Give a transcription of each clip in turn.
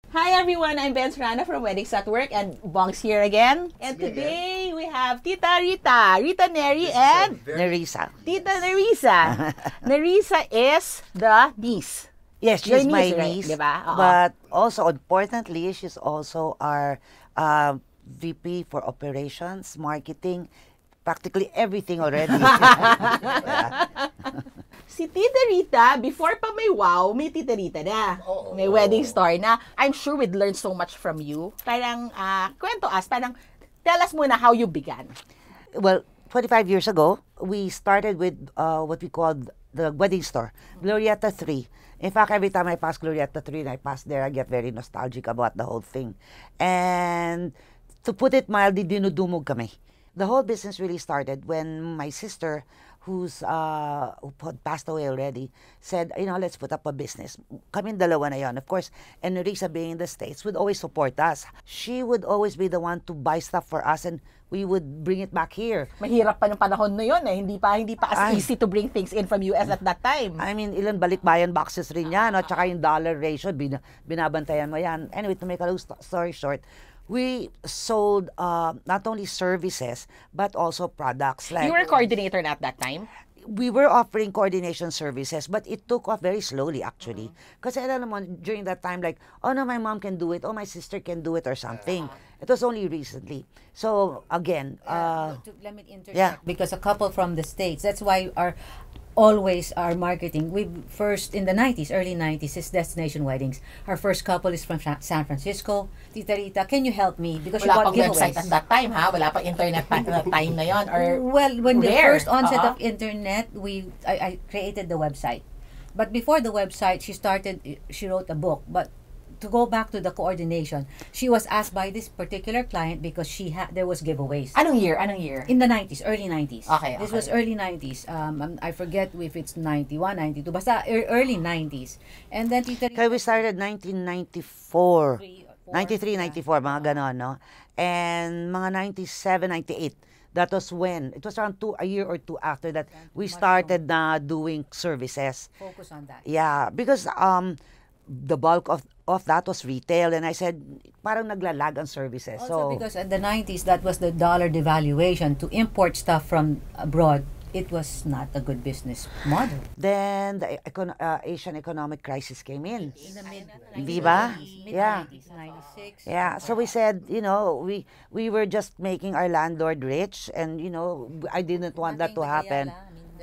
Hi everyone, I'm Tswnn from Weddings at Work, and Bong's here again. And today we have Tita Rita Neri, and Nerissa. Tita Nerissa. Nerissa is the niece. Yes, she's Your my niece, right? niece. Diba? But also, importantly, she's also our VP for operations, marketing, practically everything already. Si Tita Rita, before pa may wow, may Tita Rita na. May wedding story na. I'm sure we'd learn so much from you. Parang, kwento us, parang, tell us muna how you began. Well, 25 years ago, we started with what we called the wedding store, Glorietta 3. In fact, every time I pass Glorietta 3 and I pass there, I get very nostalgic about the whole thing. And to put it mildly, dinudumog kami. The whole business really started when my sister, who passed away already, said, let's put up a business. Kaming dalawa na yon. Of course, and Nerissa being in the States would always support us. She would always be the one to buy stuff for us and we would bring it back here. Mahirap pa ng panahon na yun eh. Hindi pa as easy to bring things in from US at that time. I mean, ilan balikbayan boxes rin yan, no? Tsaka yung dollar ratio, binabantayan mo yan. Anyway, to make a long story short, we sold not only services, but also products. Like, you were a coordinator at that time? We were offering coordination services, but it took off very slowly, actually. Because I don't know, during that time, like, oh no, my mom can do it, oh, my sister can do it, or something. It was only recently. So, again, let me interject, because a couple from the States, that's why our marketing, we first in the 90s, early 90s, is Destination Weddings. Our first couple is from San Francisco. Tita Rita, can you help me? Because wala you bought pang website at that time, ha? Wala pang internet time na yon. Or well, when the rare. first onset of internet, I created the website. But before the website, she wrote a book. But to go back to the coordination, she was asked by this particular client because there was giveaways. Anong year? In the 90s, early 90s. Okay. This was early 90s. I forget if it's 91, 92, basta early 90s. And then Tita Rita, we started 1994. 93, 94, mga ganon, no? And mga 97, 98. That was when, it was around a year or two after that, we started doing services. Focus on that. Yeah, because the bulk of that was retail, and I said, parang naglalag ang services. Also because at the 90s, that was the dollar devaluation. To import stuff from abroad, it was not a good business model. Then the Asian economic crisis came in. In the mid-90s. Yeah. 96. Yeah. So we said, we were just making our landlord rich, and I didn't want that to happen.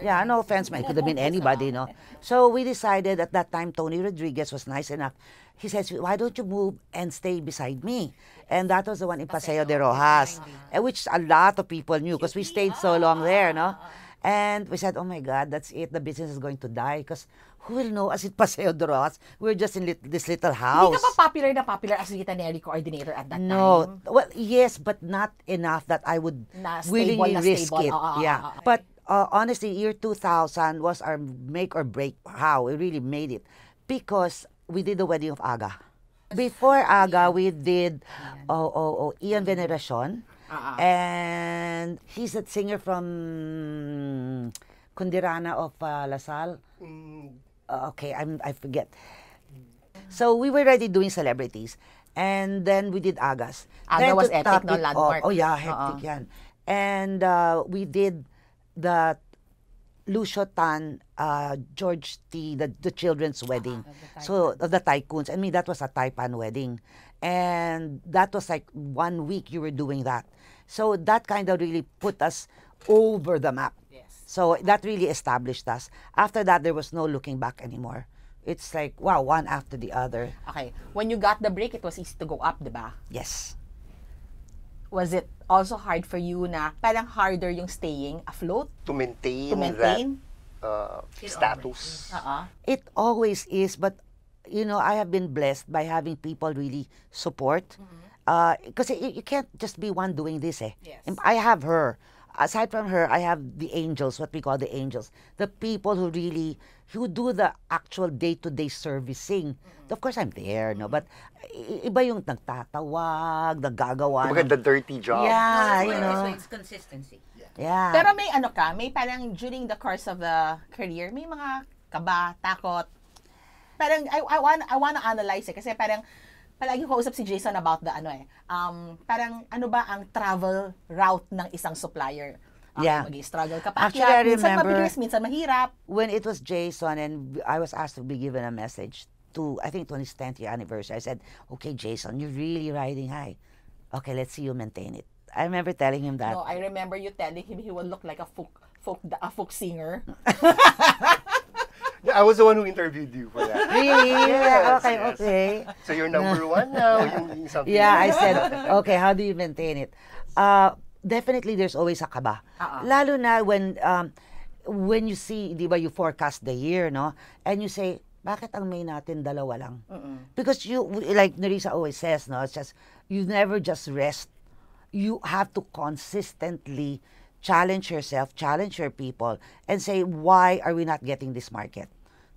Yeah, no offense, man. It could have been anybody, no? So we decided at that time, Tony Rodriguez was nice enough. He says, why don't you move and stay beside me? And that was the one in Paseo de Rojas, which a lot of people knew because we stayed so long there, no? And we said, oh my God, that's it. The business is going to die because who will know us in Paseo de Rojas? We're just in this little house. Hindi ka pa popular as Rita Neri coordinator at that time? No. Well, yes, but not enough that I would willingly risk it. Yeah. But honestly, year 2000 was our make or break. How we really made it, because we did the wedding of Aga. Before Aga, we did Ian Veneracion, and he's a singer from Kundirana of LaSalle. Okay, I forget. So we were already doing celebrities, and then we did Agas. Aga was epic, no? Landmark. Oh yeah, hectic yan. And we did the Lucio Tan, George T, the children's wedding. So, the tycoons. I mean, that was a Taipan wedding. And that was like 1 week you were doing that. So, that kind of really put us over the map. Yes. So, that really established us. After that, there was no looking back anymore. It's like, wow, one after the other. Okay. When you got the break, it was easy to go up, diba? Yes. Was it also hard for you na parang harder yung staying afloat? To maintain that status? It always is, but I have been blessed by having people really support. Because you can't just be one doing this. Yes. I have her. Aside from her, I have the angels, what we call the angels. The people who do the actual day-to-day servicing. Of course, I'm there, no? But iba yung nagtatawag, naggagawa. Kumbaga the dirty job. Yeah, So it's consistency. Yeah. Pero may parang during the course of the career, may mga kaba, takot. Parang I wanna analyze kasi parang palagi ko usap si Jason about the parang ano ba ang travel route ng isang supplier. Yeah. Mag-struggle ka Actually, I minsan remember mabilis, minsan mahirap. when it was Jason and I was asked to be given a message to, I think, to his 10th year anniversary, I said, okay, Jason, you're really riding high. Okay, let's see you maintain it. I remember telling him that. No, I remember you telling him he will look like a folk singer. Yeah, I was the one who interviewed you for that. Really? Yes, Okay, yes. okay. So you're number one now. Yung something. Yeah, I said, okay, how do you maintain it? Definitely, there's always a kaba. Lalo na when you see, di ba, you forecast the year, no? And you say, bakit ang May natin dalawa lang? Because you, like Nerissa always says, no? It's just, you never just rest. You have to consistently challenge yourself, challenge your people, and say, why are we not getting this market?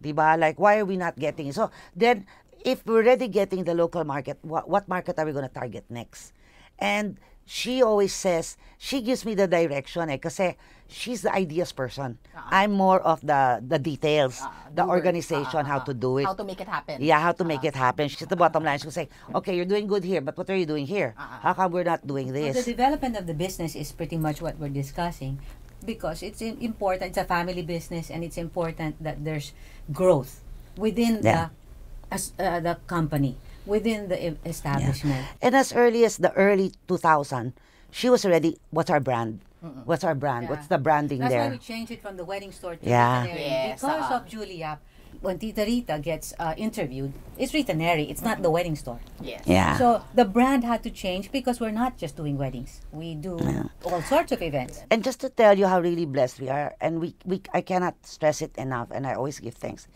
Diba? Like, why are we not getting it? So, then, if we're already getting the local market, what market are we going to target next? And she always says, she gives me the direction kasi she's the ideas person. I'm more of the details, the organization, how to do it. How to make it happen. Yeah, how to make it happen. She's the bottom line. She'll say, okay, you're doing good here, but what are you doing here? How come we're not doing Well, this? the development of the business is pretty much what we're discussing because it's important. It's a family business, and it's important that there's growth within the company, within the establishment. And as early as the early 2000, she was already, what's our brand? What's our brand? Yeah. What's the branding That's there? why we changed it from the wedding store to Yeah. Rita Neri. Yes, Because of Julia, when Tita Rita gets interviewed, it's Rita Neri. It's not the wedding store. Yes. Yeah. So the brand had to change because we're not just doing weddings. We do all sorts of events. And just to tell you how really blessed we are, and I cannot stress it enough, and I always give thanks.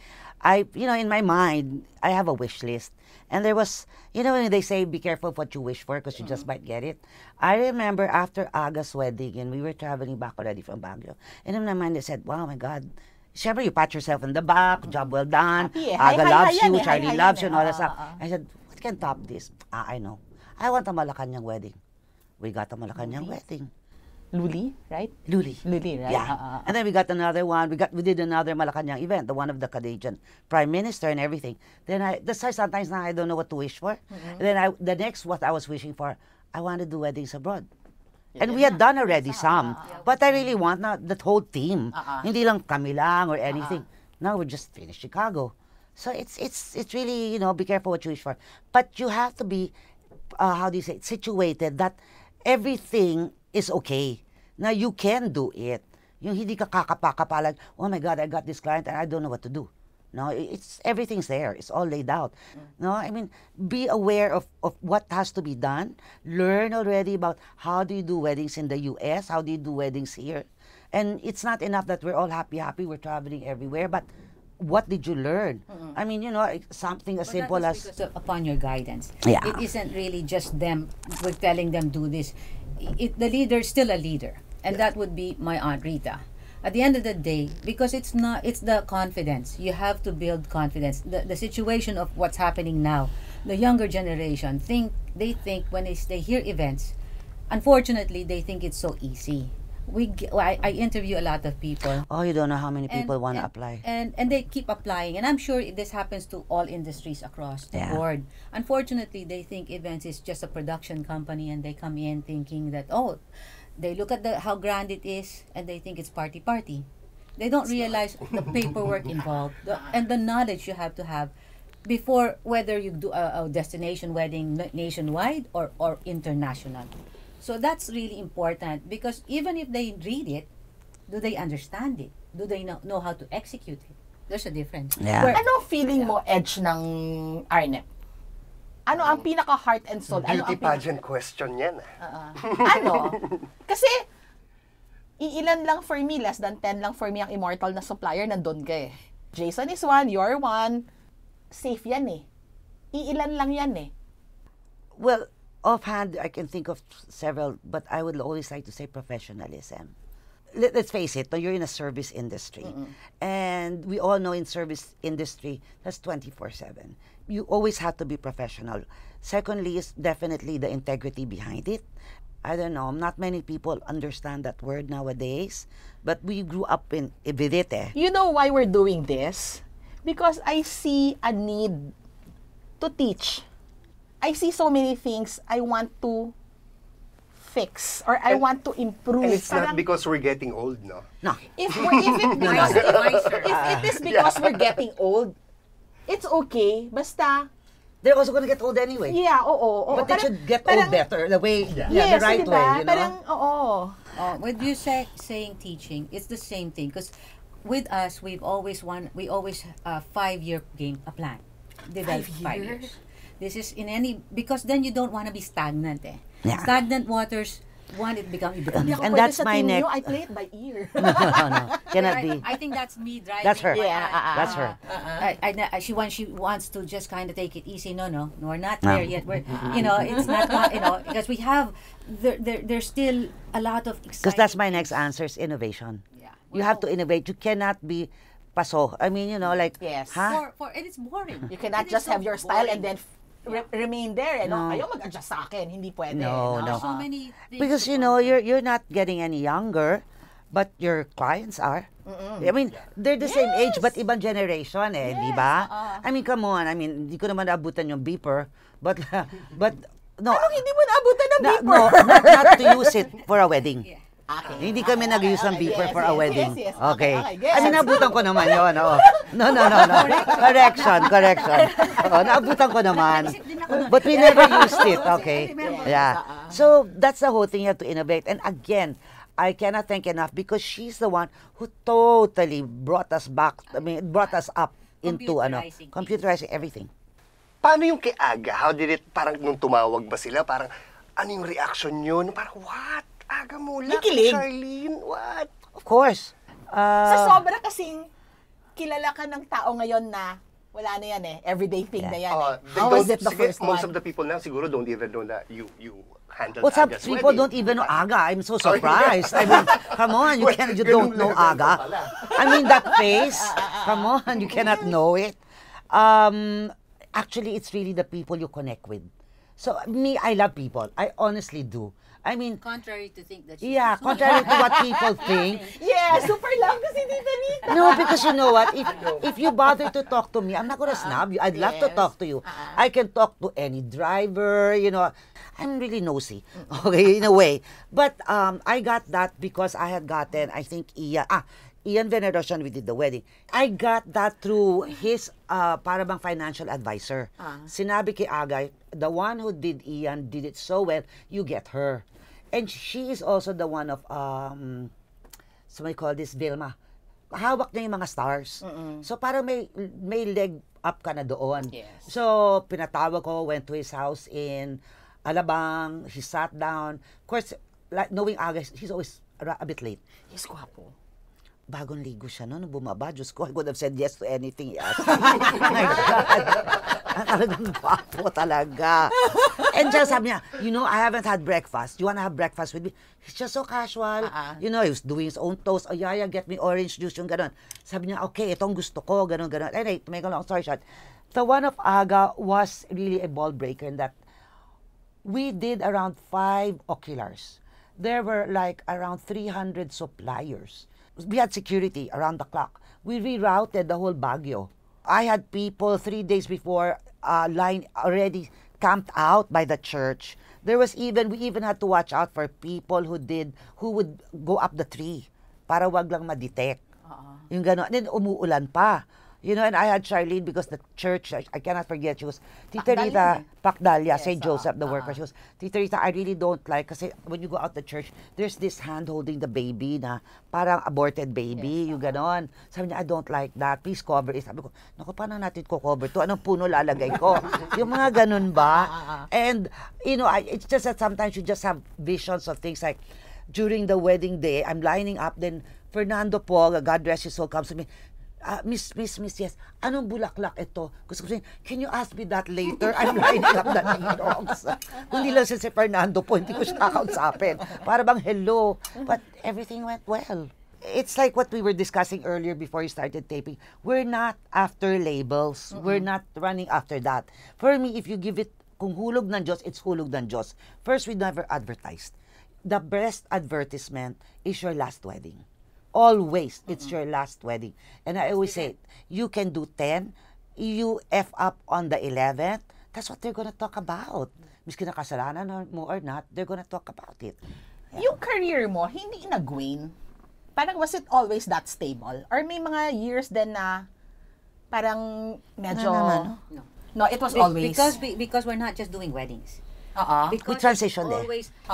In my mind, I have a wish list. And there was, when they say, be careful of what you wish for because you just might get it. I remember after Aga's wedding, and we were traveling back already from Baguio. And in my mind, I said, wow, my God. Siyempre, you pat yourself in the back, job well done. Happy, Aga loves you, hi, Charlie hi, loves hi, you, and all that stuff. I said, what can top this? I know. I want a Malacanang wedding. We got a Malacanang wedding. Luli, right? Luli. Luli, right? Yeah. And then we got another one. We did another Malacanang event, the one of the Canadian Prime Minister and everything. Then that's why sometimes now I don't know what to wish for. And then the next what I was wishing for, I want to do weddings abroad. And we had done already some. But I really want now that whole team. Hindi lang kami lang or anything. Now we just finished Chicago. So it's really, be careful what you wish for. But you have to be, how do you say, situated that everything is okay. Now, you can do it. Yung hindi ka kakapakapalag, oh my God, I got this client and I don't know what to do. No, everything's there. It's all laid out. No, I mean, be aware of what has to be done. Learn already about how do you do weddings in the U.S., how do you do weddings here. And it's not enough that we're all happy, we're traveling everywhere, but what did you learn? I mean, something as simple as... Because upon your guidance. Yeah. It isn't really just them, we're telling them do this. The leader is still a leader. And that would be my Aunt Rita. At the end of the day, because it's the confidence. You have to build confidence. The situation of what's happening now, the younger generation, they think when they hear events, unfortunately, they think it's so easy. I interview a lot of people. Oh, you don't know how many people want to apply. And they keep applying. And I'm sure this happens to all industries across the board. Unfortunately, they think events is just a production company and they come in thinking that, they look at how grand it is and they think it's party. They don't realize the paperwork involved and the knowledge you have to have before whether you do a destination wedding nationwide or international. So that's really important because even if they read it, do they understand it? Do they know how to execute it? There's a difference. Yeah. Ano feeling mo edge ng Rnep? Ano ang pinaka heart and soul? Beauty pageant question yan. Kasi iilan lang for me, less than 10 lang for me ang immortal na supplier, nandun ka eh. Jason is one, you're one. Safe yan eh. Iilan lang yan eh. Well, offhand, I can think of several, but I would always like to say professionalism. Let's face it, you're in a service industry. And we all know in service industry, that's 24/7. You always have to be professional. Secondly is definitely the integrity behind it. I don't know, not many people understand that word nowadays, but we grew up with it eh. You know why we're doing this? Because I see a need to teach I see so many things I want to fix or I want to improve. And it's Parang, not because we're getting old, no? No. if it is because we're getting old, it's okay. Basta, They're also gonna get old anyway. yeah, oo. But they Parang- should get parang- old better, the way, Yes, the right diba? way, you know? Parang, oo. With you saying teaching, it's the same thing because with us we always 5-year game a plan. Develop 5 years. This is in any because then you don't want to be stagnant. Yeah. Stagnant waters. You become. Hindi ako And pwede that's sa my team next- nyo, I play it by ear. No, cannot be. I think that's me driving. That's her. Yeah, That's her. She wants to just kind of take it easy. No, we're not No. there yet. We're, it's not, because we have there's still a lot of exciting. Because that's my next answer is innovation. Yeah. You have to innovate. You cannot be paso. I mean, like, Yes. huh? And it's boring. You cannot It just is so have your style and boring. then remain there. No. Ayaw mag-adjust sa akin. Hindi pwede. No, no. So many things Because, to you're not getting any younger, but your clients are. I mean, they're the same age, but ibang generation di ba? I mean, come on. I mean, hindi ko naman naabutan yung beeper, but no. Anong hindi mo naabutan ng beeper? No, not to use it for a wedding. Yeah. Okay. Hindi kami nag-use ng beeper for a wedding. Yes. Okay. Gets. I mean, naabutan ko naman yun. Oo. No. Correction. Oo, naabutan ko naman. But we never used it. Okay. Yeah. So, that's the whole thing. You have to innovate. And again, I cannot thank enough because she's the one who totally brought us up into computerizing everything. Paano yung kay Aga? How did it, parang nung tumawag ba sila, parang ano yung reaction nyo? Parang, what? Aga mo lang, Nakikilig. Charlene, what? Of course. Sa sobra kasing kilala ka ng tao ngayon na wala na yan everyday thing na yan How was it the first one? Most of the people now siguro don't even know that you handled Well, some Aga's people wedding. don't even know Aga. I'm so surprised. I mean, come on, you don't know Aga. I mean, that face, come on, you cannot know it. Actually, it's really the people you connect with. So, me, I love people. I honestly do. I mean, Contrary to think that. contrary to what people think. Yeah, super love kasi Tita Rita. No, because you know what? If you bother to talk to me, I'm not gonna snub you. I'd love to Yes. talk to you. I can talk to any driver, I'm really nosy, okay, in a way. But I got that because I had gotten, I think, Ian Veneration, we did the wedding. I got that through his para bang financial advisor. Sinabi kay Agay, the one who did Ian did it so well, you get her. And she is also the one of, so we call this Vilma. Hawak niya yung mga stars. So parang may leg up ka na doon. Yes. So pinatawag ko, went to his house in Alabang. He sat down. Of course, like, knowing Agay, he's always a bit late. He's gwapo. Bagong ligo siya nung bumaba. Diyos ko, I would have said yes to anything he asked. Oh my God. Ang talagang gwapo talaga. And just sabi niya, I haven't had breakfast. You wanna have breakfast with me? He's just so casual. He was doing his own toast. Oh, Yaya, get me orange juice, yung gano'n. Sabi niya, okay, itong gusto ko, gano'n. Anyway, to make a long story short, the one of Aga was really a ball breaker in that we did around 5 oculars. There were like around 300 suppliers. We had security around the clock. We rerouted the whole Baguio. I had people 3 days before line already camped out by the church. We even had to watch out for people who would go up the tree para wag lang ma-detect. Yung gano'n. And then umuulan pa. And I had Charlene because the church, I cannot forget, she was, Tita Rita, Pacdalia, St. Joseph, the worker. She was, Tita Rita, I really don't like, kasi when you go out the church, there's this hand holding the baby na parang aborted baby, yung ganon. Sabi niya, I don't like that. Please cover it. Sabi ko, naku, paano natin ko cover to? Anong puno lalagay ko? Yung mga ganon ba? And, it's just that sometimes you just have visions of things like, during the wedding day, I'm lining up, then Fernando po, God rest his soul, comes to me, Miss, yes, anong bulaklak ito? Gusto ko sabihin, can you ask me that later? I'm lining up the Ninogs. Kung di lang si Fernando po, hindi ko siya kakausapin. Para bang hello. But everything went well. It's like what we were discussing earlier before you started taping. We're not after labels. We're not running after that. For me, if you give it, kung hulog ng Diyos, it's hulog ng Diyos. First, we never advertised. The best advertisement is your last wedding. Always, it's your last wedding. And I always say, you can do 10, you F up on the 11th, that's what they're gonna talk about. Miski nakasalanan mo or not, they're gonna talk about it. Yung career mo, hindi nag-wane? Parang was it always that stable? Or may mga years din na parang medyo... No. No, it was always... Because we're not just doing weddings. We transitioned there.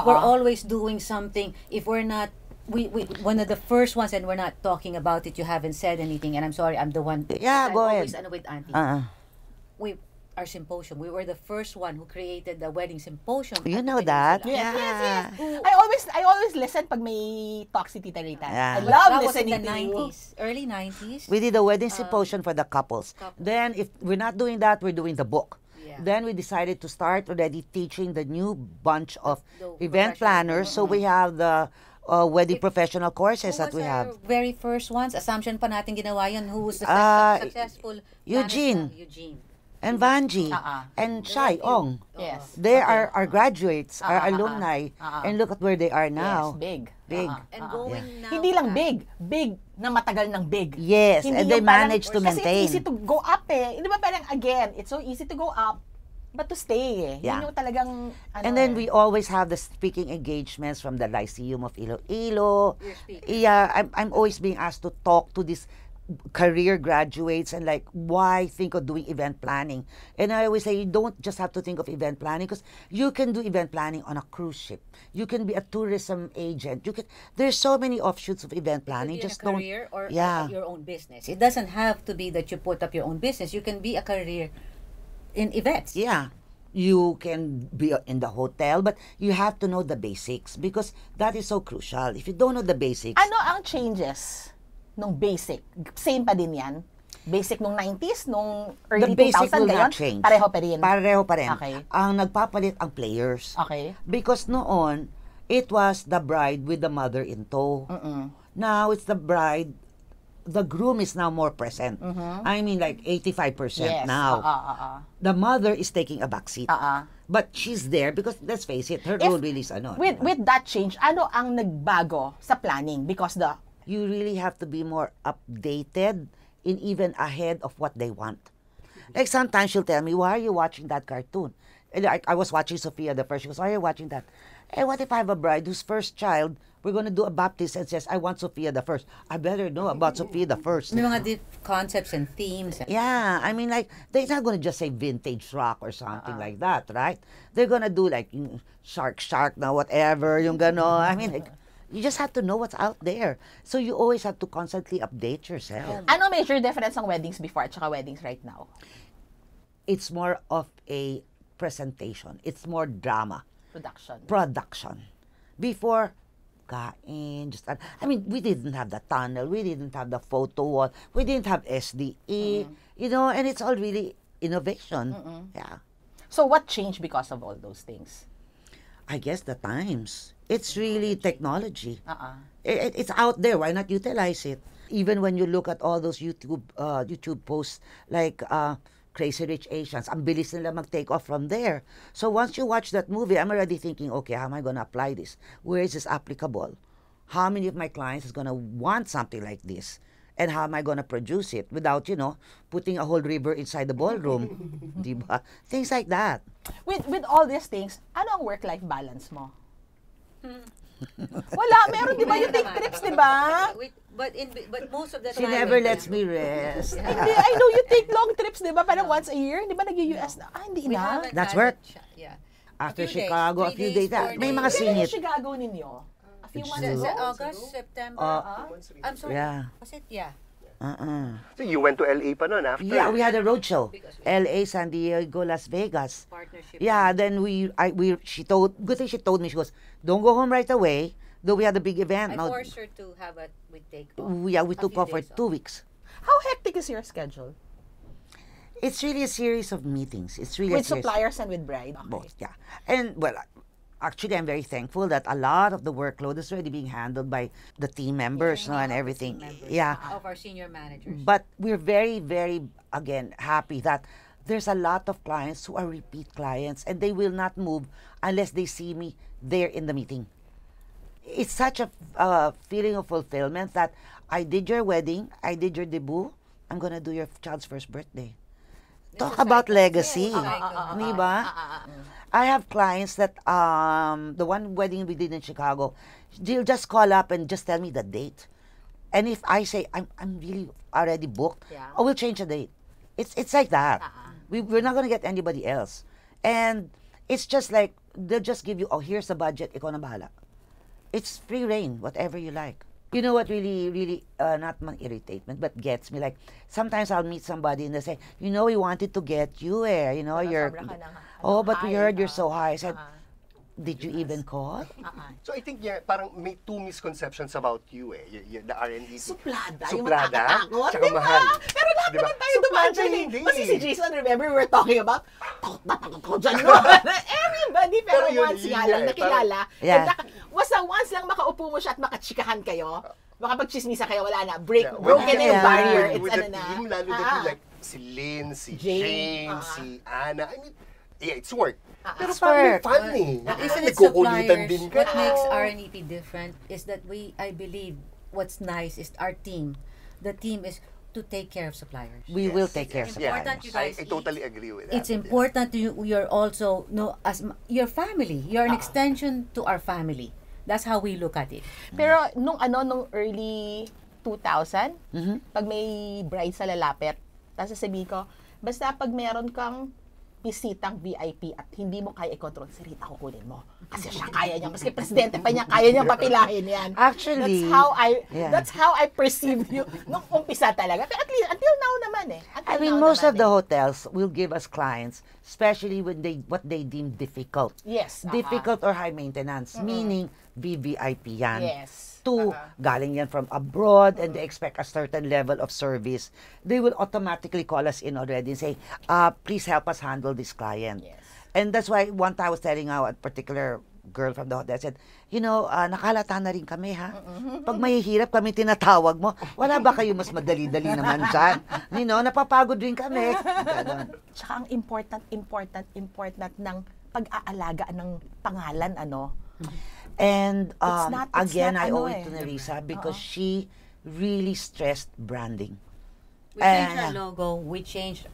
We're always doing something. If we're not, we one of the first ones, and we're not talking about it. You haven't said anything, and I'm sorry, I'm the one. Yeah, go ahead. Always, with Auntie. Our symposium. We were the first one who created the wedding symposium. You know that? Yes. I always listen pag may talk si Tita Rita. Yeah. I love That was in listening the to you. 90s, early 90s. We did a wedding symposium for the couples. Then, if we're not doing that, we're doing the book. Yeah. Then we decided to start already teaching the new bunch of The event planners. So we have the wedding professional courses that we have. Very first ones, assumption pa natin ginawa yun. Who was the successful Eugene. planner? Eugene. And Vanji. And Shai Ong. Yes. They are our graduates, our alumni. And look at where they are now. Yes, big. Big. And going now. Hindi lang big. Big na matagal ng big. Yes, Hindi and they yung parang- managed to Kasi maintain. it's easy to go up eh. Di ba parang again, it's so easy to go up, but to stay eh. Yeah. Yun yung talagang, And then we always have the speaking engagements from the Lyceum of Iloilo. You're speaking. Yeah, I'm always being asked to talk to these career graduates and like, why think of doing event planning? And I always say, you don't just have to think of event planning because you can do event planning on a cruise ship. You can be a tourism agent. There's so many offshoots of event planning. Just a career or your own business. It doesn't have to be that you put up your own business. You can be a career in events. Yeah. You can be in the hotel, but you have to know the basics because that is so crucial. If you don't know the basics, ano ang changes nung basic? Same pa din yan? Basic nung 90s, nung the early basic 2000, will gayon? not change. Pareho pa rin. Pareho pa rin. Okay. Ang nagpapalit ang players. Okay. Because noon, it was the bride with the mother in tow. Now, it's the bride, the groom is now more present. I mean, like 85% Yes. now. The mother is taking a back seat. But she's there because, let's face it, her role really is ano. With that change, ano ang nagbago sa planning? Because you really have to be more updated and even ahead of what they want. Like sometimes she'll tell me, why are you watching that cartoon? And I was watching Sophia the first. She goes, why are you watching that? And what if I have a bride whose first child, we're going to do a baptism and says, I want Sophia the first. I better know about Sophia the first. May mga deep concepts and themes. Yeah, I mean, like, they're not going to just say vintage rock or something like that, right? They're going to do like shark na whatever, yung gano. I mean, like, you just have to know what's out there. So you always have to constantly update yourself. ano major difference ng weddings before at saka weddings right now? It's more of a presentation. It's more drama. Production. Before, kain, just, I mean, we didn't have the tunnel. We didn't have the photo wall. We didn't have SDE. You know, and it's all really innovation. Yeah. So what changed because of all those things? I guess the times. It's really technology. It's out there. Why not utilize it? Even when you look at all those YouTube posts like Crazy Rich Asians, ang bilis nila mag-take off from there. So once you watch that movie, I'm already thinking, okay, how am I going to apply this? Where is this applicable? How many of my clients is going to want something like this? And how am I going to produce it without, putting a whole river inside the ballroom? Diba? Things like that. With all these things, ano ang work-life balance mo? Wala, meron di ba yung take trips, di ba? But most of the She time... never lets me rest. Hindi, I know you take long trips, di ba? Parang once a year, di ba nag-US na? Hindi We na. haven't That's had work. Yeah. After A few Chicago, days, a few 3 days. days, 4 May days. mga Kailan singit. yung Chicago ninyo? A few months ago? August, September. I'm sorry. Yeah. Was it? Yeah. So you went to LA pa nun after? Yeah, we had a road show. LA, San Diego, Las Vegas. Partnership. Yeah, then she told, good thing she told me, she goes, don't go home right away, though we had a big event. I Now, forced her to have we take off. yeah, we a took few off for days 2 weeks. How hectic is your schedule? It's really a series of meetings. It's really With a series. suppliers and with bride? Both, yeah. And, well, actually, I'm very thankful that a lot of the workload is already being handled by the team members and everything. Yeah. Of our senior managers. But we're very, very, again, happy that there's a lot of clients who are repeat clients and they will not move unless they see me there in the meeting. It's such a feeling of fulfillment that I did your wedding, I did your debut, I'm going to do your child's first birthday. Talk about legacy. Di ba? I have clients that, the one wedding we did in Chicago, they'll just call up and just tell me the date. And if I say, I'm really already booked, oh, we'll change the date. It's like that. We're not going to get anybody else. And it's just like, they'll just give you, oh, here's the budget, ikaw na bahala. It's free reign, whatever you like. You know what really, not man irritate me, but gets me, like, sometimes I'll meet somebody and they say, you know, we wanted to get you, you know, you're, oh, but we heard you're so high. I said, did you even call? So I think parang may two misconceptions about you the R&D. Suplada. Suplada, tsaka diba? mahal. Pero lahat Diba? naman tayo dumaan dyan eh. Hindi. Kasi si Jason, remember, we were talking about, takot ko dyan, no? Everybody, pero yun, once nga lang nakilala. Yeah. Basta once lang makaupo mo siya at makachikahan kayo, makapagchismisa kayo, wala na. Broken na yung Yeah. barrier. It's With ano the na. team, lalo na team, like si Lynn, si James, si Anna. I mean, yeah, it's work. Pero It's parang work. fun eh. Isn't it Nagkukulitan suppliers? din ka. What makes Rnep different is that I believe, what's nice is our team. The team is to take care of suppliers. We will take care of It's suppliers. important you I guys totally agree with that. It's important you're also as your family. You're an extension to our family. That's how we look at it. Pero nung early 2000, pag may bride sa lalapit, tapos sasabihin ko, basta pag meron kang bisitang VIP at hindi mo kaya i-control, si Rita kukunin mo. Kasi siya kaya niya. Maski presidente pa niya, kaya niyang papilahin yan. Actually, that's how I perceived you nung umpisa talaga. Pero at least, until now naman eh. I mean, most of the hotels will give us clients, especially when what they deem difficult. Yes. Difficult or high maintenance, meaning VVIP yan. Yes. To galing yan from abroad and they expect a certain level of service, they will automatically call us in already and say, please help us handle this client. Yes. And that's why one time I was telling a particular girl from the hotel, I said, you know, nakalata na rin kami, ha? Pag mahihirap kami tinatawag mo, wala ba kayo mas madali-dali naman dyan? You know, napapagod rin kami. Ganon. Tsaka ang important ng pag-aalaga ng pangalan, And It's again, not I owe it eh. to Nerissa because she really stressed branding. We changed our logo. We changed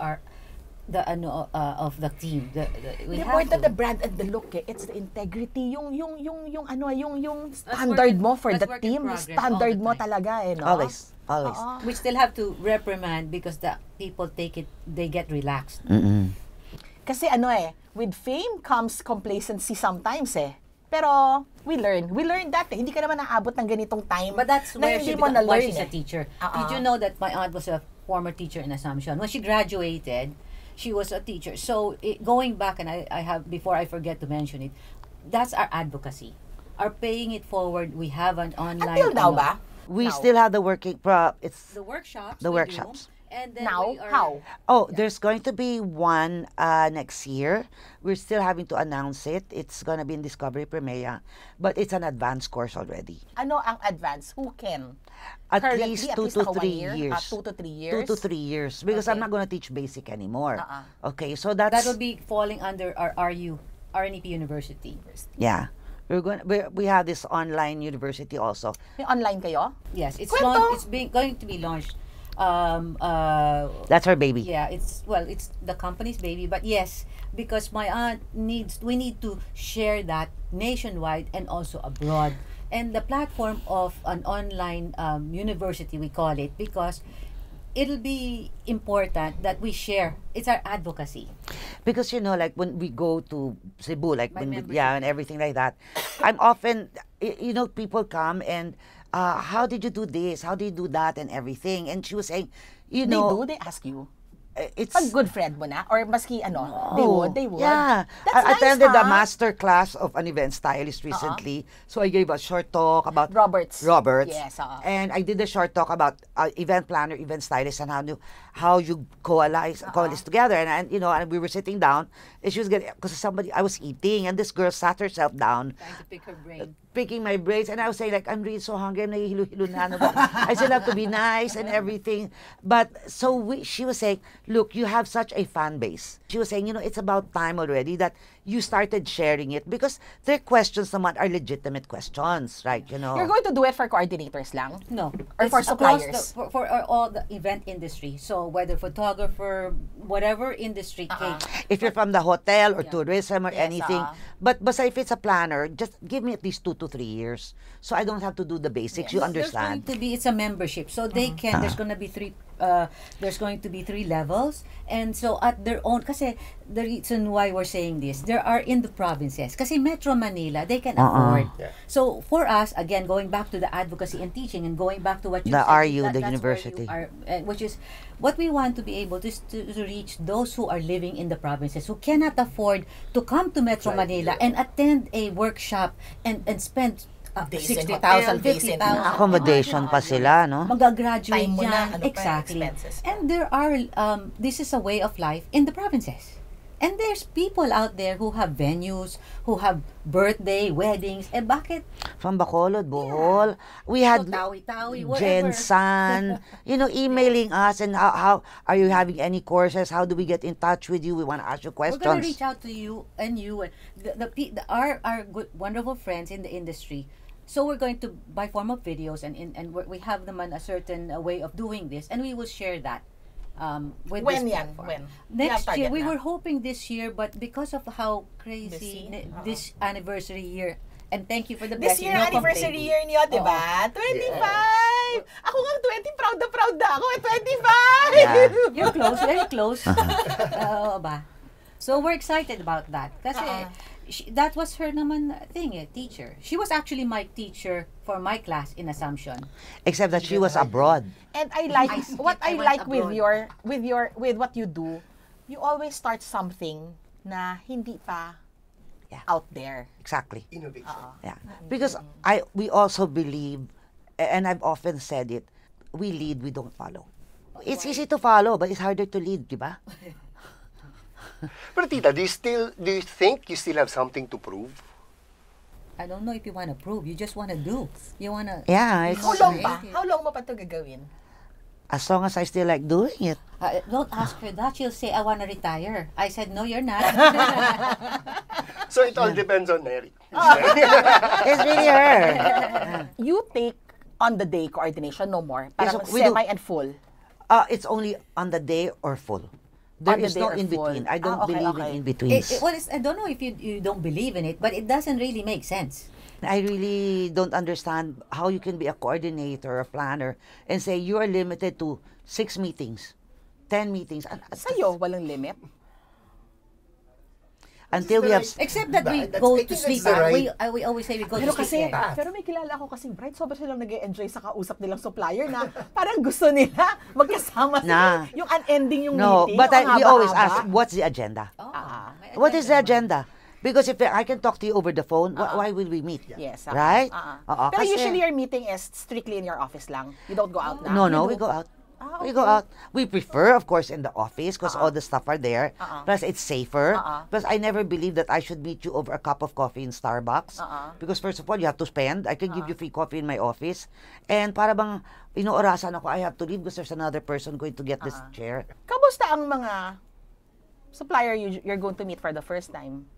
the of the team. We Hindi have important to. the brand and the look eh. It's the integrity, yung standard mo for That's the work in team, progress standard all the mo time. talaga no? Always. We still have to reprimand because the people they get relaxed. Kasi with fame comes complacency sometimes eh. Pero we learn that eh. Hindi ka naman naabot ng ganitong time. But that's na where hindi she mo why na-learn she's eh. a teacher. Did you know that my aunt was a former teacher in Assumption? When she graduated, she was a teacher. So going back, and I have, before I forget to mention it, that's our advocacy. Our paying it forward. We have an online. Until now ba? We Now. still have the working it's The workshops. The we workshops. do, and then Now, we are, how? Oh, there's going to be one next year. We're still having to announce it. It's going to be in Discovery Premier, but it's an advanced course already. Ano ang advance? Who can? At Currently, least at 2 least to naka 1 3 year? years. 2 to 3 years? 2 to 3 years because I'm Okay. not going to teach basic anymore. Okay, so that that's will be falling under our RNP University. yeah. We have this online university also. May online kayo? Yes, it's Kwento! going to be launched. That's our baby. Yeah, it's the company's baby, but yes, because my aunt we need to share that nationwide and also abroad. And the platform of an online university, we call it, because it'll be important that we share. It's our advocacy. Because like when we go to Cebu, like My when membership. and everything like that, I'm often people come and how did you do this? How did you do that and everything? And she was saying, They ask you. it's Pag good friend mo na? Or maski they would? Yeah. That's I nice, attended a ha? master class of an event stylist recently. So I gave a short talk about Roberts. Yes. oo. And I did a short talk about event planner, event stylist, and how you coalesce together. And and we were sitting down, and she was getting, because I was eating, and this girl sat herself down, Trying to pick her brain. picking my brains, and I was saying, like, I'm really so hungry, I'm nahihilo-hilo na. I still have to be nice and everything. But so she was saying, look, you have such a fan base. She was saying, it's about time already that you started sharing it because their questions naman are legitimate questions, right? You know. You're going to do it for coordinators lang? No. Or for It's across suppliers? For all the event industry. So whether photographer, whatever industry, cake. If you're from the hotel or Yeah. tourism or anything, but if it's a planner, just give me at least 2 to 3 years, so I don't have to do the basics. You understand? There's going to be, it's a membership, so they can. There's going to be there's going to be 3 levels, and so at their own. Kasi the reason why we're saying this, there are in the provinces. Kasi Metro Manila, they can afford. Yeah. So for us, again, going back to the advocacy and teaching, and going back to what you The said, RU, the that's where you university. are, which is what we want to be able to reach those who are living in the provinces who cannot afford to come to Metro Manila and attend a workshop and spend Days in 60,000, hotel, days in 50,000. Accommodation pa sila, no? Magagraduate Time mo na, yan. ano pa, Exactly. expenses pa. And there are, this is a way of life in the provinces. And there's people out there who have venues, who have birthday, weddings. Eh, bakit? From Bacolod, Bohol. We had Tawi-tawi, Jen whatever. San, emailing us and how are you having any courses? How do we get in touch with you? We want to ask you We're going to questions. reach out to you and our good, wonderful friends in the industry. So we're going to, by form of videos, and we have them on a certain way of doing this, and we will share that with When this yan? platform. When? Next Yeah, year, target we na. were hoping this year, but because of how crazy Busy? this anniversary year, and thank you for the This blessing. year, no anniversary complaining. year niyo, di ba? 25! Ako nga 20, proud na ako. 25! Yeah. You're close, very close. Ba? So we're excited about that. Kasi that was her naman thing, teacher. She was actually my teacher for my class in Assumption. Except that she was abroad. And I like what I I went like with abroad. with what you do. You always start something na hindi pa Yeah. out there. Exactly. Innovation. Yeah. Because we also believe, and I've often said it, we lead, we don't follow. It's easy to follow, but it's harder to lead, di ba? Pero tita, do you think you still have something to prove? I don't know if you want to prove. You just want to do. You want to... Yeah, it's, How long pa? How long mo pa ito gagawin? as long as I still like doing it. Don't ask her that. She'll say, I want to retire. I said, no, you're not. So it all depends on Mary. It's really her. You take on the day coordination, no more. Parang Yes, we do. semi and full. It's only on the day or full. There On the is day no or in full. between. I don't Okay, believe okay. in in betweens. I don't know if you don't believe in it, but it doesn't really make sense. I really don't understand how you can be a coordinator, a planner, and say you are limited to 6 meetings, 10 meetings. Sa'yo, walang limit. Until we have... Except that we That's- go I to think sleep. that's the right- We always say we go Pero to kasi, sleep. pero may kilala ako kasing bright, sobrang silang nag-e-enjoy sa kausap nilang supplier na parang gusto nila magkasama Nah. sila. Yung unending yung No, meeting. but yung we always haba-haba. ask, what's the agenda? Oh, may What is the agenda agenda? Because if I can talk to you over the phone, why will we meet? Yes. Right? Pero Kasi- usually your meeting is strictly in your office lang. You don't go out na. No, You we do. go out. Ah, We go okay. out. We prefer, of course, in the office because all the stuff are there. Plus, it's safer. Plus, I never believe that I should meet you over a cup of coffee in Starbucks. Because first of all, you have to spend. I can give you free coffee in my office. And para bang inoorasan ako, I have to leave because there's another person going to get this chair. Kamusta ang mga supplier you're going to meet for the first time?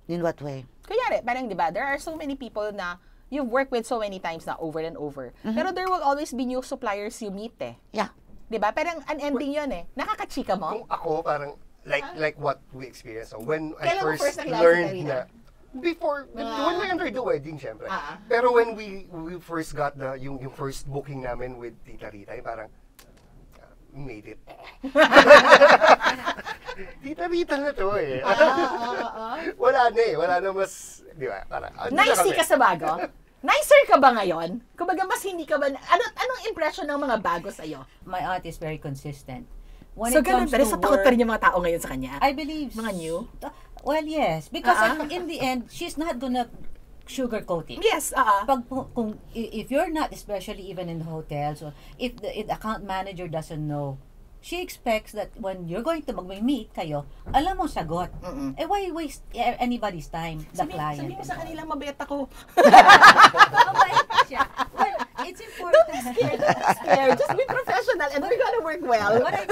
In what way? Kunyari, parang di ba, there are so many people na you've worked with so many times na over and over. Pero there will always be new suppliers you meet eh. Yeah. Di ba? Parang unending yun eh. Nakakachika mo? Kung ako, parang, like what we experienced. So when I Kailan mo first first naklase learned kanina? na, before, when we under the wedding, syempre. Pero when we first got yung first booking namin with Tita Rita, yung parang, we made it. Tita Rita na to eh. Wala na eh. Wala na mas, di ba? Parang, Nice ka sa bago? Nicer ka ba ngayon? Kumbaga, mas hindi ka ba... Anong impression ng mga bago sa'yo? My aunt is very consistent. When So, it ganun comes pa rin. to Sa takot work, pa rin yung mga tao ngayon sa kanya? I believe. Mga new? Well, yes. Because in the end, she's not gonna sugarcoat it. Yes, If you're not, especially even in hotels, or if the account manager doesn't know, she expects that when you're going to mag-meet kayo, alam mo sagot. Eh, why waste anybody's time, the client? Sabi mo sa kanila, mabait ako. Mabait siya. Well, it's important. Scared. Just be professional and we're gonna work well. But I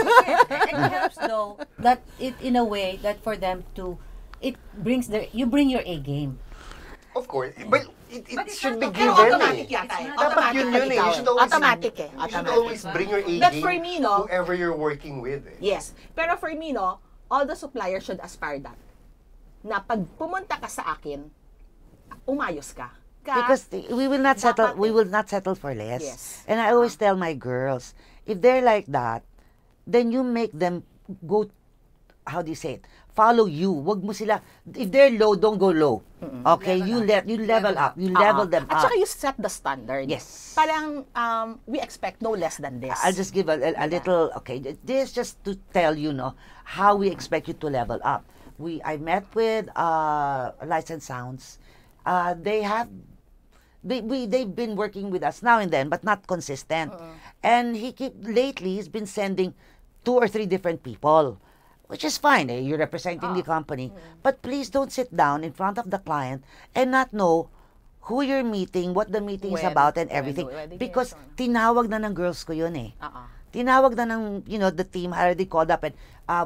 think it helps though that in a way that for them to it brings you bring your A game. Of course. But it it's should not be okay. Pero given automatic eh. yata eh. Dapat yun eh. You should always, Automatic eh. you should Automatic. always bring your A But game for me, no? whoever you're working with eh. Yes. Pero for me, no, all the suppliers should aspire that. Na pag pumunta ka sa akin, umayos ka. Because we will not settle. Dapat We eh. will not settle for less. Yes. And I always tell my girls, if they're like that, then you make them go. How do you say it? Follow you. Wag mo sila. If they're low, don't go low. Okay, you level up. You level them At up. saka you set the standard. Yes. Parang we expect no less than this. I'll just give a little. Okay, this just to tell you, no, how we expect you to level up. I met with Licensed Sounds. They've been working with us now and then, but not consistent. And lately he's been sending 2 or 3 different people, which is fine. You're representing the company, but please don't sit down in front of the client and not know who you're meeting, what the meeting is about, and everything. Because tinawag na ng girls ko yun eh. Tinawag na ng, the team already called up and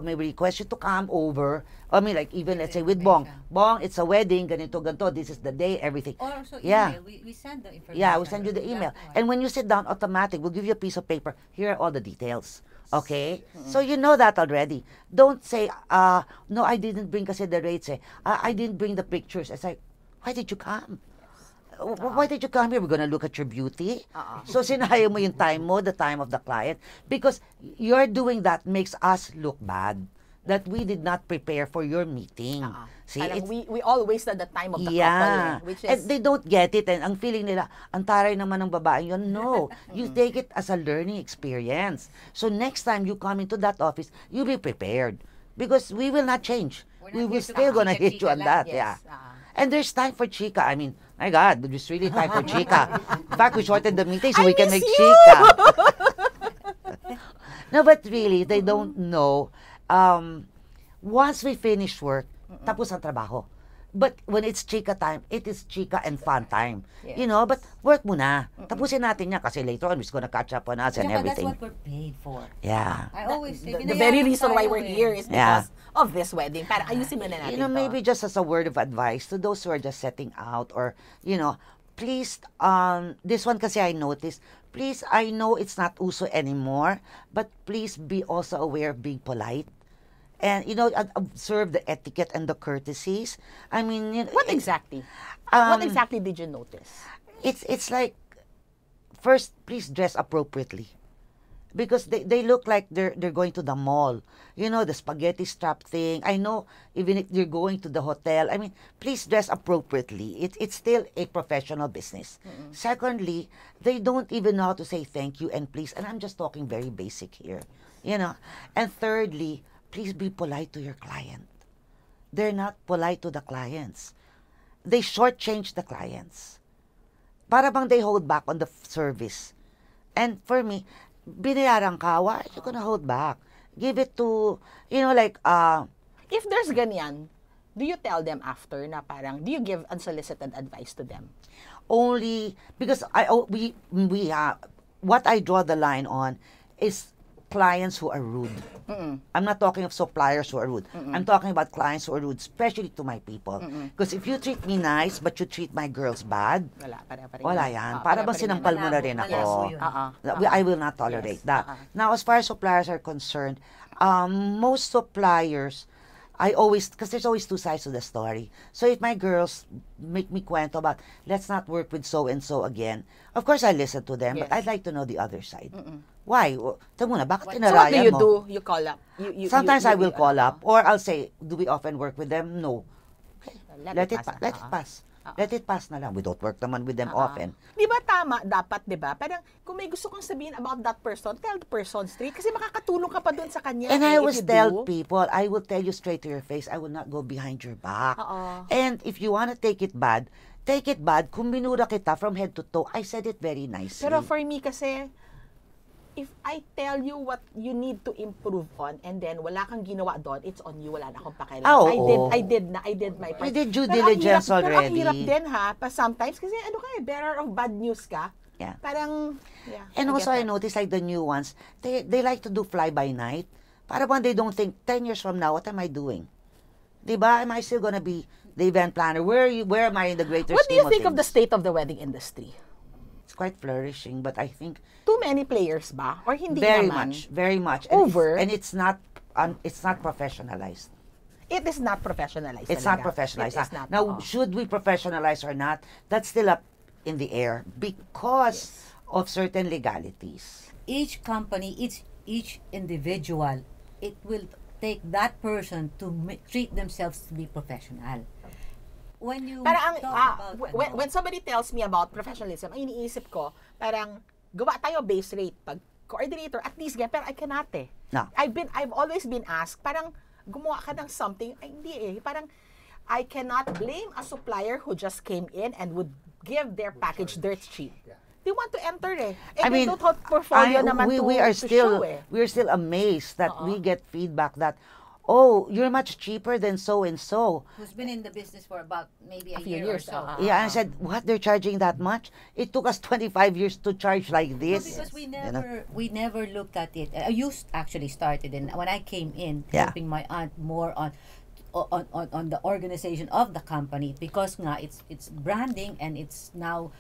may request you to come over. I mean, like, even let's say with Bong. Bong, it's a wedding, ganito, this is the day, everything. Or also Yeah. email. We send the information. Yeah, we send you the email. And when you sit down, automatic, we'll give you a piece of paper. Here are all the details. Okay? So you know that already. Don't say, no, I didn't bring kasi the rates eh. I didn't bring the pictures. It's like, why did you come? Why did you come here? We're gonna look at your beauty. So sinayang mo yung time mo, the time of the client. Because you're doing that makes us look bad. That we did not prepare for your meeting. See, Parang we all wasted the time of the couple. yeah. Which is, And they don't get it. And ang feeling nila, ang taray naman ng babaeng yun. No. You take it as a learning experience. So next time you come into that office, you'll be prepared. Because we will not change. We will still gonna hit you on that. Yeah. And there's time for chika. I mean, my God, there's really time for chika. In fact, we shortened the meeting so we can make chika. No, but really, they don't know. Once we finish work, tapos ang trabaho. But when it's chika time, it is chika and fun time. Yes. But work muna. Tapusin natin yan kasi later on, it's gonna catch up on us and But everything. that's what we're paid for. Yeah. I always say, the very reason why we're here is Yeah. because of this wedding. Para ayusin mo na natin to. Maybe just as a word of advice to those who are just setting out or, please, this one kasi I noticed, please, I know it's not uso anymore, but please be also aware of being polite. And, observe the etiquette and the courtesies. I mean, What exactly? What exactly did you notice? It's like, first, please dress appropriately. Because they look like they're going to the mall. The spaghetti strap thing. I know, even if you're going to the hotel, I mean, please dress appropriately. It's still a professional business. Secondly, they don't even know how to say thank you and please. And I'm just talking very basic here. And thirdly, please be polite to your client. They're not polite to the clients. They shortchange the clients. Para bang they hold back on the service. And for me, binayaran ka, why are you gonna hold back? Give it to, If there's ganyan, do you tell them after na parang, do you give unsolicited advice to them? only, because what I draw the line on is clients who are rude. I'm not talking of suppliers who are rude. I'm talking about clients who are rude, especially to my people. Because if you treat me nice, but you treat my girls bad, wala yan. Para bang sinampal mo na rin ako. I will not tolerate that. Now, as far as suppliers are concerned, most suppliers, because there's always two sides to the story. So if my girls make me kwento about, let's not work with so-and-so again, of course I listen to them, but I'd like to know the other side. Why? Tama na, bakit tinarayan mo? So what do you do? You call up? Sometimes I will call up, or I'll say, do we often work with them? No. Okay. Let it pass. Let it pass na lang. We don't work naman with them often. Di ba tama dapat, di ba? Parang kung may gusto kong sabihin about that person, tell the person straight kasi makakatulong ka pa doon sa kanya. And I always tell people, I will tell you straight to your face, I will not go behind your back. And if you want to take it bad. Kung minura kita from head to toe, I said it very nicely. Pero for me kasi, if I tell you what you need to improve on and then wala kang ginawa doon, it's on you, wala na akong pakialam. I did my part. We did due diligence already. Pero ang hirap din sometimes kasi bearer of bad news ka. Yeah. Parang, And also I noticed like the new ones, they like to do fly by night. Para bang they don't think, 10 years from now, what am I doing? Diba? Am I still gonna be the event planner? Where am I in the greater What do scheme you think of the things? state of the wedding industry? It's quite flourishing, but I think Too many players ba? Or hindi very naman? much, very much. Over? And it's not professionalized. It is not professionalized. It's talaga. not professionalized. It is not. Now, Oo. should we professionalize or not? That's still up in the air because of certain legalities. Each company, each individual, it will take that person to treat themselves to be professional. When you Parang talk about when somebody tells me about professionalism, ang iniisip ko, parang gawa tayo base rate pag coordinator, at least pero I cannot eh. No. I've always been asked, parang gumawa ka ng something, ay hindi eh. Parang I cannot blame a supplier who just came in and would give their package dirt cheap. They want to enter eh. I mean, they don't have portfolio naman we are to still show eh. we are still amazed that we get feedback that, oh, you're much cheaper than so and so. who's been in the business for about maybe a few year years, or so. uh-huh. Yeah, and I said, what, they're charging that much? It took us 25 years to charge like No, this. because we You know? never looked at it. I used actually started in when I came in Yeah. helping my aunt more on the organization of the company, because nga it's branding, and it's now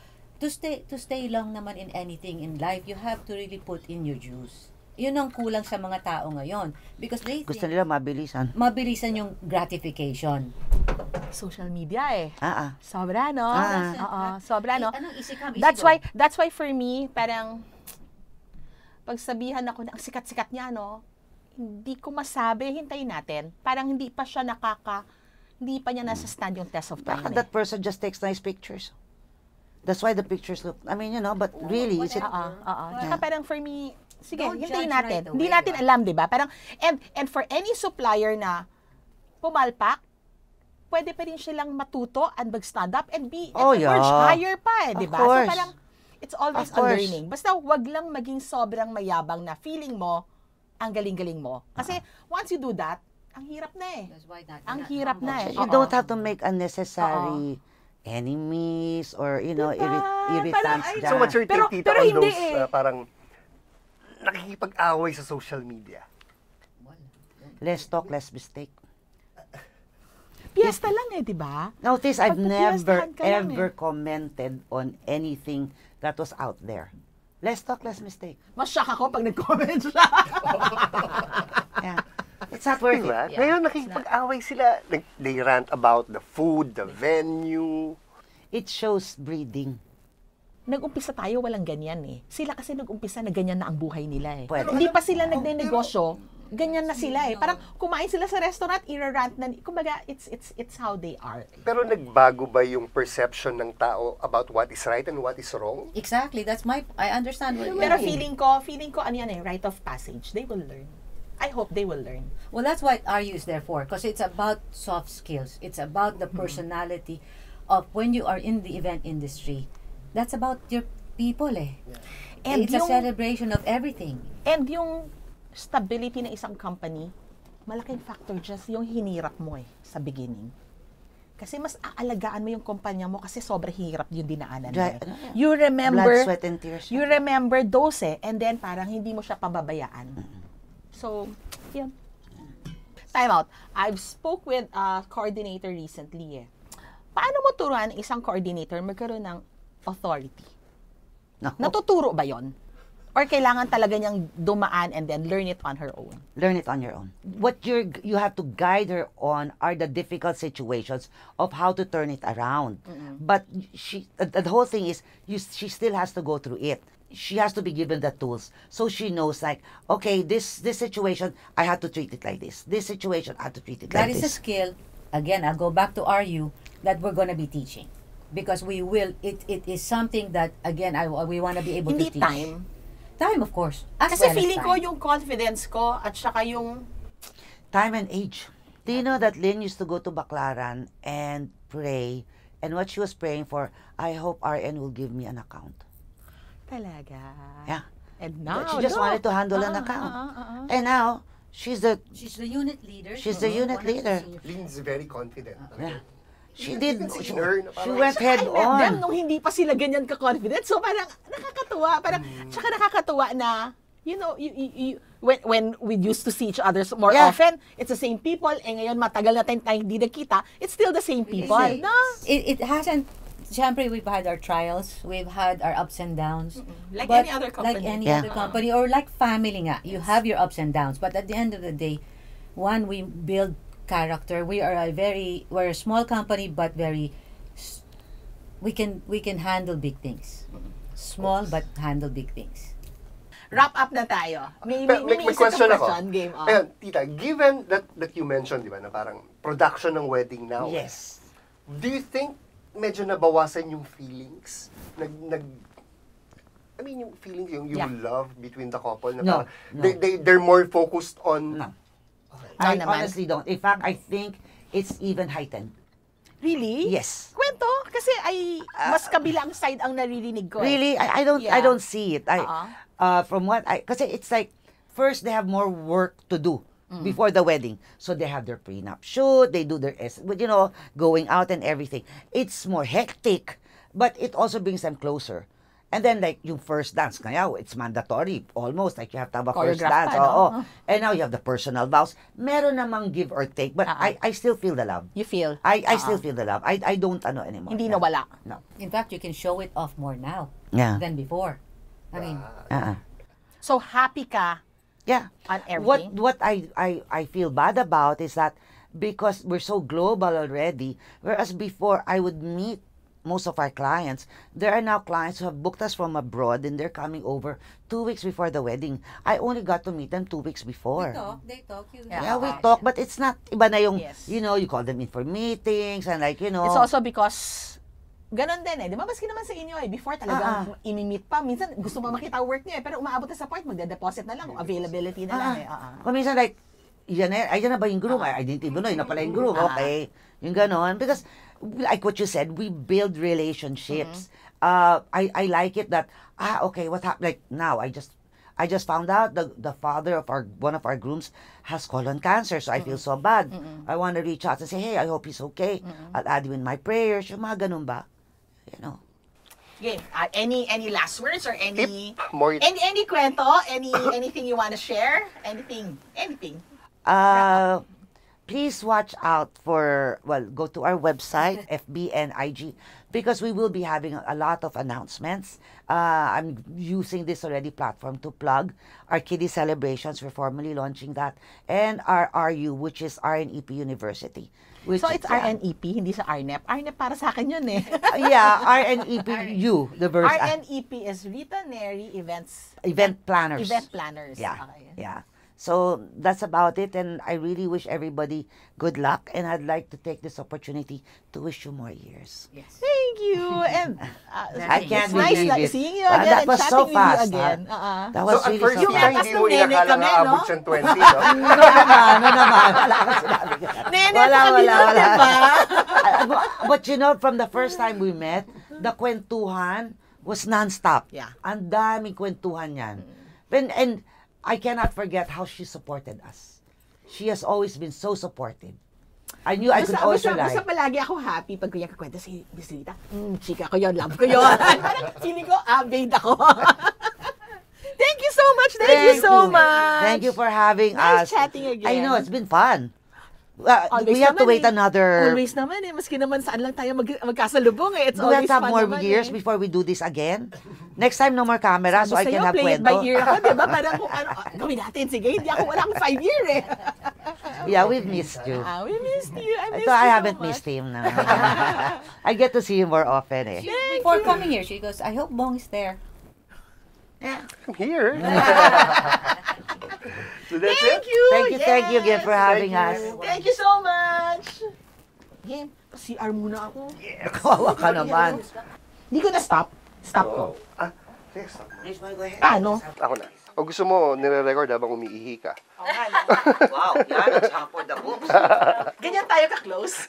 to stay lang naman in anything in life, you have to really put in your juice. Yun ang kulang sa mga tao ngayon, because they Gusto think nila mabilisan. mabilisan yung gratification. Social media eh. Sobra, no? Oo, sobra, no? Anong isikam? That's why for me, parang pagsabihan ako na ang sikat-sikat niya, no? Hindi ko masabi, hintayin natin. Parang hindi pa niya nasa stand yung test of time. Baka that person just takes nice pictures. That's why the pictures look, I mean, you know, but really, is it? Tsaka parang for me, sige, Don't hintayin judge natin. right Hindi away, natin alam, di ba? Parang, and for any supplier na pumalpak, pwede pa rin silang matuto and mag-stand up and be Oh, and emerge yeah. higher pa, di Of ba? So course. parang, it's always Of a course. learning. Basta wag lang maging sobrang mayabang na feeling mo, ang galing-galing mo. Kasi once you do that, ang hirap na eh. That's why Ang hirap na eh. You Oo. don't have to make unnecessary enemies or, you know, Diba? irritants Parang, dyan. So what's your take, Pero- tita, pero on hindi those eh. parang nakikipag-away sa social media? Less talk, less mistake. Piyesta lang eh, di ba? Notice, I've never, Pagpapiestahan ka lang ever commented on anything that was out there. Less talk, less mistake. Mas-shock ako pag nag-comment siya. Yeah. It's not worth Diba? it. Ngayon nakikipag-away sila. They rant about the food, the venue. It shows breeding. Nag-umpisa tayo, walang ganyan eh. Sila kasi nag-umpisa na ganyan na ang buhay nila eh. Pwede. Hindi pa sila nagne-negosyo, ganyan na sila eh. Parang kumain sila sa restaurant, irarant na, kumbaga, it's how they are. Pero nagbago ba yung perception ng tao about what is right and what is wrong? Exactly, I understand what Pero you mean. feeling ko, ano yan eh, rite of passage. They will learn. I hope they will learn. Well, that's what RU is there for, because it's about soft skills. It's about the personality of when you are in the event industry. That's about your people eh. And It's a celebration of everything. And yung stability ng isang company, malaking factor just yung hinirap mo eh, sa beginning. Kasi mas aalagaan mo yung kumpanya mo kasi sobrang hirap yung dinaanan mo. Dry- You remember, Blood, sweat, and tears. you remember those eh, and then parang hindi mo siya pababayaan. So, yun. Time out. I've spoke with a coordinator recently eh. Paano mo turuan isang coordinator magkaroon ng authority? No. Natuturo ba yon? Or kailangan talaga niyang dumaan and then learn it on her own? Learn it on your own. What you have to guide her on are the difficult situations of how to turn it around. But the whole thing is, she still has to go through it. She has to be given the tools so she knows, like, okay, this situation I have to treat it like this. This situation I have to treat it That like is a this. skill, again, I'll go back to RU, that we're going to be teaching. Because we will, it is something that, again, we want to be able Hindi to teach. time. Time, of course. As Kasi well as feeling ko time. yung confidence ko at saka yung Time and age. Do you know that Lynn used to go to Baclaran and pray, and what she was praying for, I hope RN will give me an account. talaga. Yeah. And now, She just look. wanted to handle an account. And now, she's the She's the unit leader. She's the unit one of the leader. senior- Lynn's very confident. Yeah. She You did. can see She, her na she parang, went head I met them on. nung hindi pa sila ganyan ka-confident. So parang nakakatuwa. Parang, tsaka nakakatuwa na you know, when we used to see each other more Yeah. often, it's the same people. Ngayon, matagal na tayo hindi nakita, it's still the same people. No? It hasn't. Siyempre, we've had our trials, we've had our ups and downs. Like But any other company. Like any Yeah. other company, or like family nga. You have your ups and downs, but at the end of the day, we build character. We're a small company, but we can handle big things. Small, but handle big things. Wrap up na tayo. May question ako. Game on. Ayun, tita, given that you mentioned, di ba, na parang production ng wedding now. Yes. Do you think medyo nabawasan yung feelings? I mean, yung feelings, yung love between the couple na No, parang, no. they're more focused on... No. Okay. I naman. honestly don't. In fact, I think it's even heightened. Really? Yes. Kwento? Kasi mas kabilang side ang naririnig ko. Really, I don't Yeah. I don't see it. From what kasi it's like first they have more work to do before the wedding. So they have their prenup shoot, they do their going out and everything. It's more hectic, but it also brings them closer. And then like yung first dance, kaya it's mandatory almost like you have to have a first Choreographed dance. pa, no? Oo. And now you have the personal vows. Meron namang give or take, but I still feel the love. You feel? I still feel the love. I don't anymore. Hindi Yeah. nawala. No. In fact, you can show it off more now Yeah. than before. I mean, So, happy ka Yeah. on everything? What I feel bad about is that because we're so global already, whereas before I would meet most of our clients, there are now clients who have booked us from abroad and they're coming over 2 weeks before the wedding. I only got to meet them 2 weeks before. they talk. Yeah, we talk, but it's not, iba na yung, Yes. you call them in for meetings and like, It's also because ganon din di ba? Maski naman sa inyo before talagang imi-meet pa. Minsan gusto mo makita work niyo pero umaabot na sa point, magde-deposit na lang, availability na lang Kung minsan like, yan na ba yung groom? I didn't even know, yun na pala yung groom. Okay. Yung ganon. Because, like what you said, we build relationships. I like it that, okay, what happened? Like now, I just found out the father of one of our grooms has colon cancer, so I feel so bad. I want to reach out and say, hey, I hope he's okay. I'll add you in my prayers. Yung mga ganun ba? Okay. Any last words or any More any kwento, anything you want to share? Anything. Please watch out go to our website, FB and IG, because we will be having a lot of announcements. I'm using this already platform to plug our kiddie celebrations. We're formally launching that. And our RU, which is Rnep University. So it's Rnep, hindi sa Rnep. Rnep para sa akin yun eh. Yeah, Rnep-U, the verse. Rnep is Veterinary Event planners. Event planners. Yeah, Okay. yeah. So that's about it, and I really wish everybody good luck, and I'd like to take this opportunity to wish you more years. Yes. Thank you. And I can't it's nice believe it. seeing you again That and was chatting so with fast. you again. That was So at really first, so Yung tita, fast. metas hindi ng mo nene inakala kami, nga no? abot siyang 20, no? No naman. Wala akong sinabi. Nene pa kami nun, di ba? But from the first time we met, the kwentuhan was non-stop. Yeah. Ang daming kwentuhan yan. And I cannot forget how she supported us. She has always been so supportive. I knew I could always rely. Basta palagi ako happy pag kuya kakwenta si Miss Rita. Chika ko yun, love ko yun. Feeling ko, babe ako. Thank you so much. Thank you so much. Thank you for having Nice us. chatting again. I know, it's been fun. Always We have to naman wait another... Always naman Maski naman saan lang tayo magkasalubong It's Do we always have to have fun more naman years before we do this again? Next time, no more camera, so I Gusto can nyo, have play it kwento. by ear ako, di ba? Parang kung ano, gawin natin, sige, hindi ako, wala akong 5 year Yeah, we've missed you. We missed you. I missed Ito, you I so haven't much. missed him na. I get to see him more often eh. Before coming here, she goes, I hope Bong is there. I'm here. So that's Thank it? you. Thank you again for having Thank us. you. Thank you so much. Game, CR muna ako. Kawawa ka naman. Hindi ko na stop. Stop ko. Sige, stop. Paano? Ako na. O gusto mo, nire-record habang umiihi ka? Wow, yan, it's for the books. Ganyan tayo ka-close.